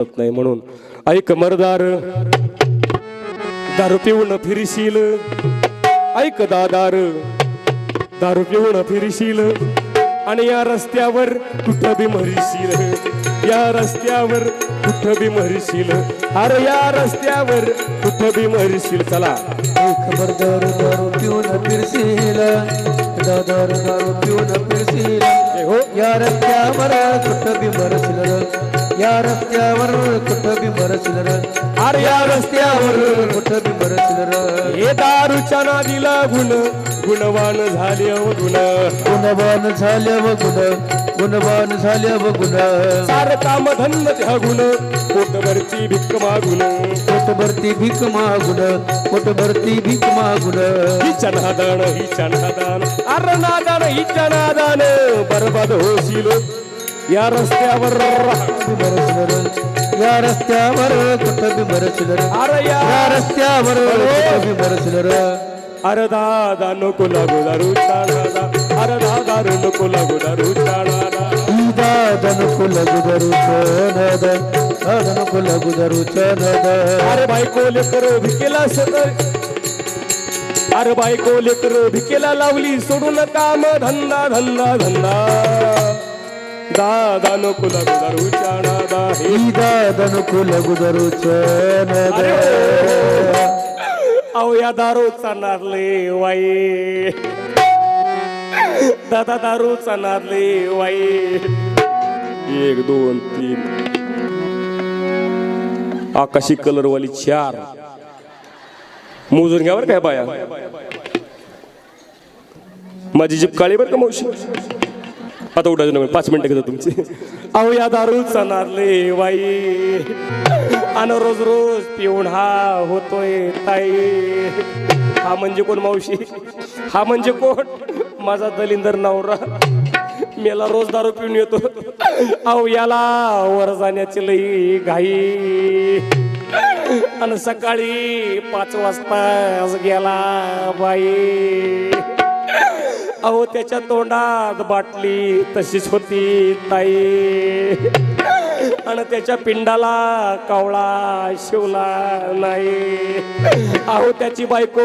नाही म्हणून ऐक मर्दार दारू पिऊन फिरशील, ऐक दादार दारू पिऊन फिरशील आणि या रस्त्यावर कुठं बी मरशील, या रस्त्यावर कुठं बी मरशील, अरे या रस्त्यावर कुठं बी मरशील. चला खबरदार दारू पिऊन फिरशील, दादार दारू पिऊन फिरशील, हो या रस्त्यावर कुठं बी मरशील, या रस्त्यावर कुठं बी मरशील, अरे या रस्त्यावर कुठं बी मरशील. हे दारूच्या नादीला गुणवान झाले व गुणवान झाल्या व गुणवान झाल्या व गुण, सार काम धन त्या गुण पोटभरती भिक्क मागुन, पोटभरती भीक मागुन, पोटभरती भीक मागुन, हिच्या नादान हिच्या नादान अरे नादान हिच्या नादान बरबाद होशील या रस्त्यावर. या रस्त्यावर कुठं बी मरशील, अरे या रस्त्यावर कुठं बी मरशील. अरे दादा नको लागू दारूचा नादा, अरे दादा नको लागू दारूचा नादा. दादा नको लागू दारूचा नादा, दादा नको लागू दारूचा नादा. अरे बायको लेकर भिकेला सदर, अरे बायको लेकर भिकेला लावली सोडून काम धंदा धंदा धंदा. दादा नको लागू दारूचा नादा, हे दादा नको लागू दारूचा नादा. अहो या दारूचा नादले वाई, दादा दारूचा नादले वाई. 1 2 3 आकाशी कलरवाली 4 मोजून घ्यावर काय बाया. माझी जीप काळी बरं का मावशी. आता उठायचं नाही 5 मिनिटं घेतो तुमची. अहो या दारूचा नादले वाई आणि रोज रोज पिऊन हा होतोय ताई. हा म्हणजे कोण मावशी, हा म्हणजे कोण माझा दलिंदर नवरा. मेला रोज दारू पिऊन येतो. अहो याला वर जाण्याची लई घाई आणि सकाळी 5 वाजता गेला बाई. अहो त्याच्या तोंडात बाटली तशीच होती ताई आणि त्याच्या पिंडाला कावळा शिवला नाही. अहो त्याची बायको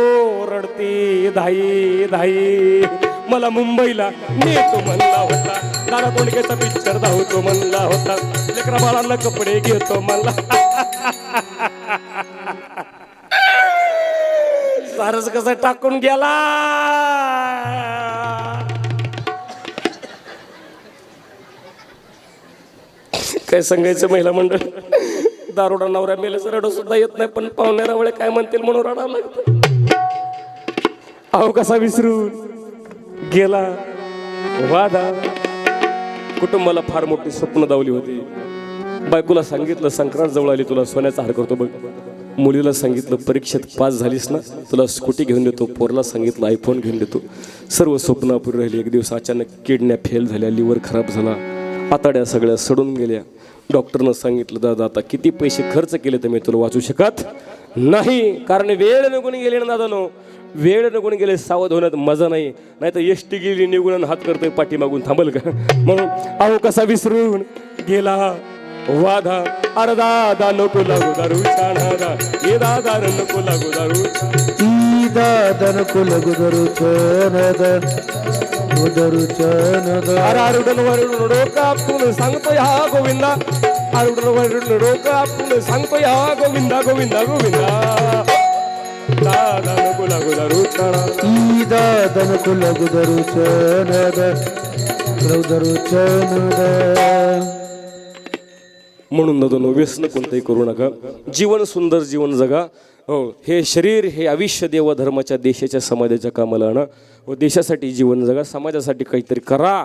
रडती धाई धाई. मला मुंबईला नेतो म्हणला होता, दादा तोंडकेचा पिक्चर धावतो म्हणला होता, लेकरा बाळांना कपडे घेतो म्हणला. सारस कसं टाकून गेला. काय सांगायचं महिला मंडळ. दारोडा नवऱ्या मेल्याचं रडू सुद्धा येत नाही, पण पाहुण्या रावळे काय म्हणतील म्हणून रडावं लागतं. अहो कसा विसरून गेला वादा. कुटुंबाला फार मोठी स्वप्न दावली होती. बायकोला सांगितलं संक्रांत जवळ आली, तुला सोन्याचा हार करतो बघ. मुलीला सांगितलं परीक्षेत पास झालीस ना तुला स्कूटी घेऊन देतो. पोरला सांगितलं आयफोन घेऊन देतो. सर्व स्वप्न अपुरी राहिली. एक दिवस अचानक किडन्या फेल झाल्या, लिव्हर खराब झाला, आताड्या सगळ्या सडून गेल्या. डॉक्टरनं सांगितलं दादा आता किती पैसे खर्च केले तर मी तुला वाचू शकत नाही, कारण वेळ निघून गेली ना दादानो. वेळ निघून गेले, सावध होण्यात मजा नाही. नाही तर एसटी गेली निघून हात करतोय पाठीमागून थांबल का. म्हणून अहो कसा विसरून गेला वादा. अरे दादा नको लागू दारूचा नादा, हे दादा नको लागू दारूचा. दादा नको लागू दारूचा नादा, दारूचा नादा. अरे आरुडन वरुण डोकं आपण सांगतोय हा गोविंदा, आरुडन वरुण डोकं आपण सांगतोय हा गोविंदा गोविंदा गोविंदा. दादा नको लागू दारूचा नादा, दादा नको लागू दारूचा नादा, दारूचा नादा. म्हणून दादा व्यसन कोणतंही करू नका. जीवन सुंदर जीवन जगा. हो हे शरीर हे आयुष्य देव धर्माच्या देशाच्या समाजाच्या कामाला आणा. हो देशासाठी जीवन जगा, समाजासाठी काहीतरी करा.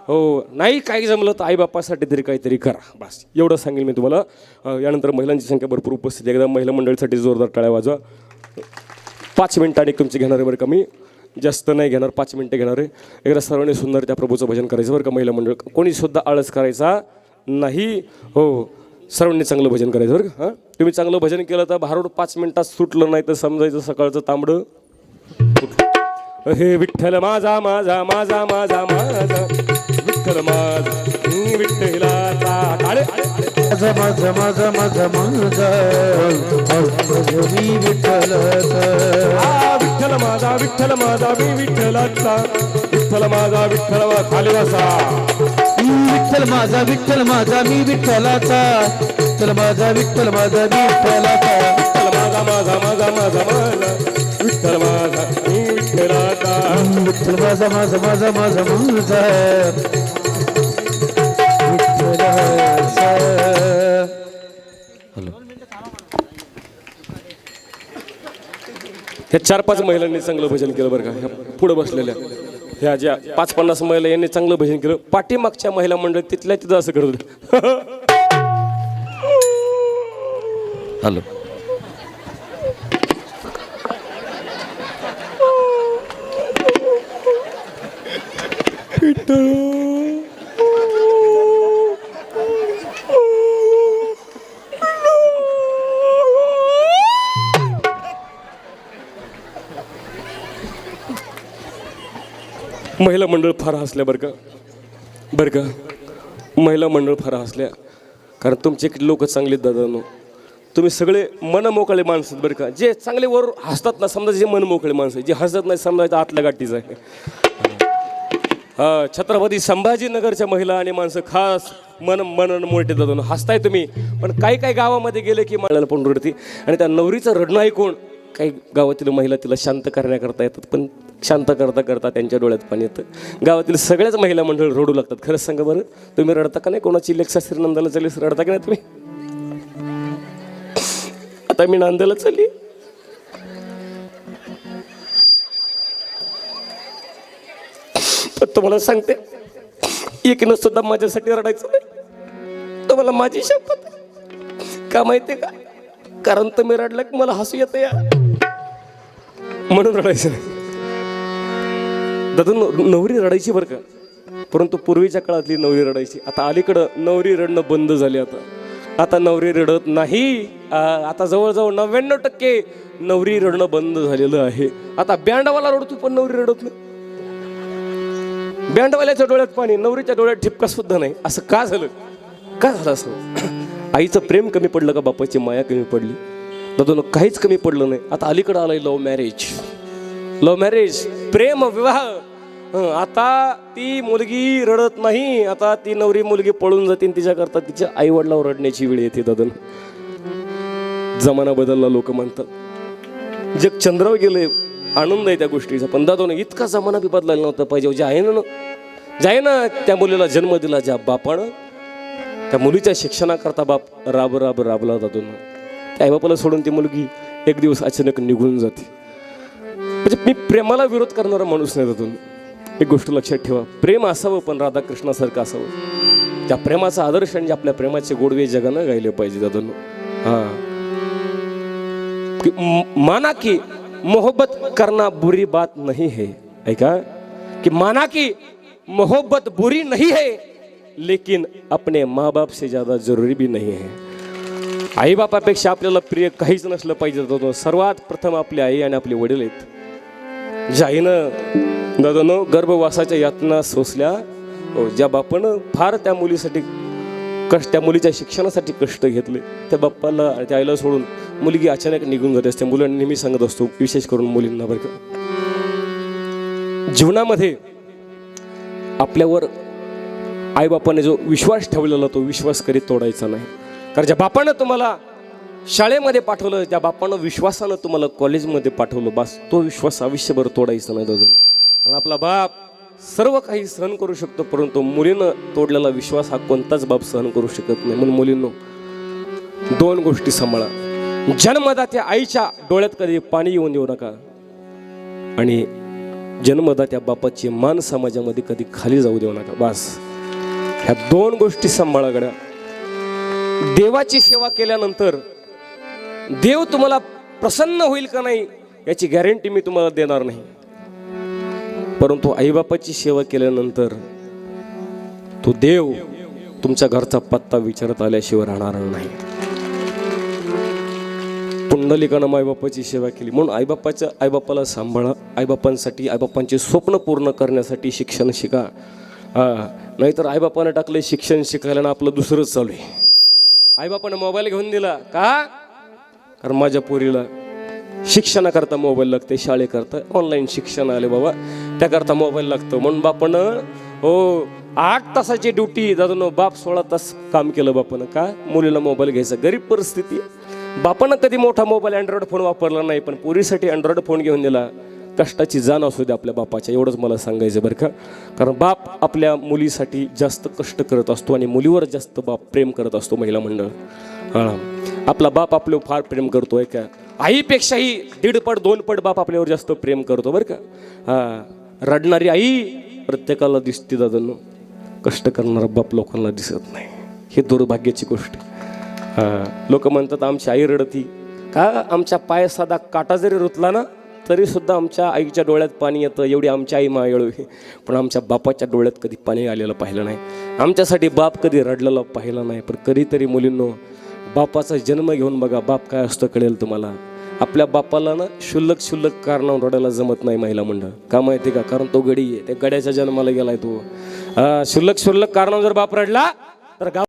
हो नाही काही जमलं तर आईबापासाठी तरी काहीतरी करा. बस एवढं सांगेल मी तुम्हाला. यानंतर महिलांची संख्या भरपूर उपस्थित आहे. एकदा महिला मंडळीसाठी जोरदार टाळ्या वाजवा. 5 मिनिटांनी तुमची घेणार आहे बरं का, मी जास्त नाही घेणार, 5 मिनिटं घेणार आहे. एकदा सर्वांनी सुंदर त्या प्रभूचं भजन करायचं बरं का. महिला मंडळ कोणी सुद्धा आळस करायचा नाही. हो सर्वांनी चांगलं भजन करायचं बरं का. हां तुम्ही चांगलं भजन केलं तर भारूड 5 मिनिटात सुटलं नाही तर समजायचं सकाळचं तांबडं. हे विठ्ठल माझा माझा माझा माझा माझा विठ्ठल माझा विठ्ठलाचा टाळे. माझा माझा माझा माझा मी विठ्ठलाचा विठ्ठल माझा मी विठ्ठलाचा विठ्ठल माझा खाली बसा विठ्ठल माझा मी विठ्ठलाचा विठ्ठल माझा मी विठ्ठलाचा विठ्ठल माझा मी विठ्ठलाचा विठ्ठल माझा माझा माझा माझा माझा विठ्ठलाचा. ह्या 4-5 महिलांनी चांगलं भजन केलं बरं का. ह्या पुढे बसलेल्या ह्या ज्या 5-50 महिला यांनी चांगलं भजन केलं. पाठीमागच्या महिला मंडळ तिथल्या तिथं असं करत होते. हॅलो महिला मंडळ फार हसल्या बरं का महिला मंडळ फार हसल्या. कारण तुमचे लोक चांगले दादानो, तुम्ही सगळे मन मोकळे माणसं आहेत बरं का. जे चांगले वर हसतात ना समजा जे मन मोकळे माणसं, जे हसत नाही समजायचं आतल्या गाठीच आहे. हा छत्रपती संभाजीनगरच्या महिला आणि माणसं खास मन मोठे दादा हसताय तुम्ही. पण काही गावामध्ये गेले की मला पण रडती आणि त्या नवरीचं रडणं ऐकून काही गावातील महिला तिला शांत करण्याकरता येतात, पण शांत करता त्यांच्या डोळ्यात पाणी येतं. गावातील सगळ्याच महिला मंडळ रडू लागतात. खरंच सांगा बरं, तुम्ही रडता का नाही? कोणाची लेक्सा श्रीनंदाला चालली रडता की नाही तुम्ही? आता मी नांदेला चालली, पण तुम्हाला सांगते एकीनं सुद्धा माझ्यासाठी रडायचं नाही. तुम्हाला माझी शपथ का माहितीये का? कारण तुम्ही रडलं की मला हसू येतं या, म्हणून रडायचं नाही. दादा नवरी रडायची बरं का, परंतु पूर्वीच्या काळातली नवरी रडायची. आता अलीकडं नवरी रडणं बंद झाली. आता नवरी रडत नाही. आता जवळजवळ 99% नवरी रडणं बंद झालेलं आहे. आता बँडवाला रडतो पण नवरी रडत नाही. बँडवाल्याच्या डोळ्यात पाणी, नवरीच्या डोळ्यात ठिपका सुद्धा नाही. असं का झालं असं? आईचं प्रेम कमी पडलं का बापाची माया कमी पडली? दादा काहीच कमी पडलं नाही. आता अलीकडं आलंय लव्ह मॅरेज प्रेम विवाह. आता ती मुलगी रडत नाही. आता ती नवरी मुलगी पळून जाते, तिच्याकरता तिच्या आई वडिलावर रडण्याची वेळ येते. दादा जमाना बदलला, लोक म्हणतात जग चंद्रावर गेले, आनंद आहे त्या गोष्टीचा. पण दादा इतका जमाना बी बदलायला नव्हता पाहिजे. ज्यानं त्या मुलीला जन्म दिला, ज्या बापानं त्या मुलीच्या शिक्षणाकरता बाप राबला जातो ना, त्या आईबापाला सोडून ती मुलगी एक दिवस अचानक निघून जाते. म्हणजे मी प्रेमाला विरोध करणारा माणूस नाही. त्यातून एक गोष्ट लक्षात ठेवा, प्रेम असावं पण राधाकृष्णासारखं असावं. त्या प्रेमाचा आदर्श आणि आपल्या प्रेमाचे गोडवे जगानं गायले पाहिजे. दादून माना की मोहब्बत करना बुरी बात नहीं है. ऐका कि माना की मोहब्बत बुरी नहीं है, लेकिन अपने माँ बाप से ज्यादा जरूरी भी नहीं है. आई बापापेक्षा आपल्याला प्रिय काहीच नसलं पाहिजे. सर्वात प्रथम आपली आई आणि आपले वडील आहेत. ज्या आईनं दादानं गर्भवासाच्या यातना सोसल्या, ज्या बापानं फार त्या मुलीसाठी त्या मुलीच्या शिक्षणासाठी कष्ट घेतले, त्या बाप्पाला त्या आईला सोडून मुलगी अचानक निघून जाते असते. मुलांना नेहमी सांगत असतो, विशेष करून मुलींना बरं का, जीवनामध्ये आपल्यावर आईबापाने जो विश्वास ठेवलेला तो विश्वास कधी तोडायचा नाही. कारण ज्या बापानं तुम्हाला शाळेमध्ये पाठवलं, ज्या बापानं विश्वासानं तुम्हाला कॉलेजमध्ये पाठवलं, बस तो विश्वास आयुष्यभर तोडायचा नाही दादा. कारण आपला बाप सर्व काही सहन करू शकतो, परंतु मुलीनं तोडलेला विश्वास हा कोणताच बाप सहन करू शकत नाही. म्हणून मुलींनो 2 गोष्टी सांभाळा. जन्मदात्या आईच्या डोळ्यात कधी पाणी येऊन देऊ नका आणि जन्मदात्या बापाची मान समाजामध्ये कधी खाली जाऊ देऊ नका. बस ह्या 2 गोष्टी सांभाळा गड्या. देवाची सेवा केल्यानंतर देव तुम्हाला प्रसन्न होईल का नाही याची गॅरंटी मी तुम्हाला देणार नाही, परंतु आईबापाची सेवा केल्यानंतर तो देव तुमच्या घरचा पत्ता विचारत आल्याशिवाय राहणार नाही. पुंडलिकानं आईबापाची सेवा केली म्हणून आईबापाला सांभाळा. आईबापांसाठी, आईबापांचे स्वप्न पूर्ण करण्यासाठी शिक्षण शिका. नाहीतर आईबापानं टाकले शिक्षण शिकायला ना आपलं दुसरंच चालू आहे. आईबापानं मोबाईल घेऊन दिला का? कारण माझ्या पोरीला शिक्षणाकरता मोबाईल लागते, शाळेकरता ऑनलाईन शिक्षण आले बाबा, त्याकरता मोबाईल लागतो. म्हणून बापानं हो 8 तासाची ड्युटी दादून बाप 16 तास काम केलं बापानं का? मुलीला मोबाईल घ्यायचा. गरीब परिस्थिती. बापानं कधी मोठा मोबाईल अँड्रॉइड फोन वापरला नाही, पण पोरीसाठी अँड्रॉइड फोन घेऊन दिला. कष्टाची जाण असू दे आपल्या बापाच्या, एवढंच मला सांगायचं बरं का. कारण बाप आपल्या मुलीसाठी जास्त कष्ट करत असतो आणि मुलीवर जास्त बाप प्रेम करत असतो. महिला मंडळ, हां, आपला बाप आपल्यावर फार प्रेम करतोय का? आईपेक्षाही 1.5 पट 2 पट बाप आपल्यावर जास्त प्रेम करतो बरं का. हां, रडणारी आई प्रत्येकाला दिसते दादांनो, कष्ट करणारा बाप लोकांना दिसत नाही. ही दुर्भाग्याची गोष्ट. हां, लोक म्हणतात आमची आई रडती का? आमच्या पाय साधा काटा जरी रुतला ना तरी सुद्धा आमच्या आईच्या डोळ्यात पाणी येतं, एवढी आमची आई मायाळू आहे. पण आमच्या बापाच्या डोळ्यात कधी पाणी आलेलं पाहिलं नाही. आमच्यासाठी बाप कधी रडलेला पाहिला नाही. पण कधीतरी मुलींनो बापाचा जन्म घेऊन बघा, बाप काय असतं कळेल तुम्हाला. आपल्या बापाला ना शुल्लक कारणावर रडायला जमत नाही महिला मंडळ. का माहिती का? कारण तो गडी आहे, त्या गड्याच्या जन्माला गेलाय तो. शुल्लक कारणावर जर बाप रडला तर